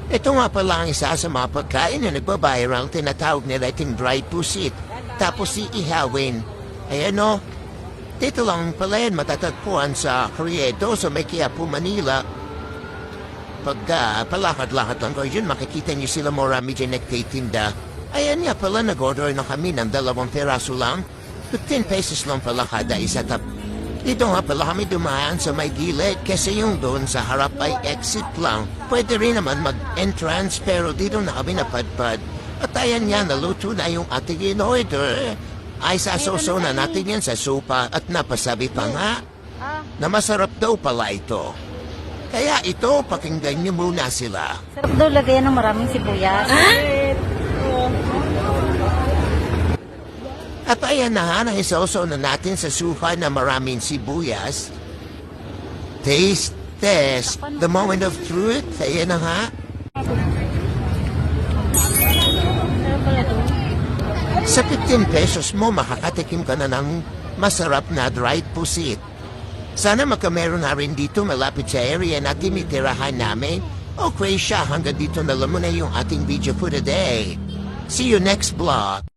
Ito nga pala ang isa sa mga pagkain na nagbabiral, tinatawag nila iting dried pusit. Tapos iihawin. Ayan o. Dito lang pala yan matatagpuan sa Corriedo sa may Quiapo, Manila. Pagka palakad-lakad lang ko yun, makikita niyo sila marami dyan nagtitinda. Ayan nga pala, nag-order na kami ng 2 peraso lang. 15 pesos lang pala kada isa. Dito nga pala kami dumaan sa may gilid kasi yung doon sa harap ay exit lang. Pwede rin naman mag-entrance pero dito na kami napadpad. At ayan nga, naluto na yung ating in-order. Ay sasoso na natin yan sa sopa at napasabi pa nga na masarap daw pala ito. Kaya ito, pakinggan niyo muna sila. Sarap daw lagayan ng maraming sibuyas. At ayan na nga, naisoso na natin sa suka na maraming sibuyas. Taste test. The moment of truth. Ayan na nga. Sarap pala to. Sa 15 pesos mo, makakatikim ka na ng masarap na dried pusit. Sana magkameron na rin dito malapit sa area na tinitirahan namin. Okay siya, hanggang dito na lang muna yung ating video for today. See you next vlog.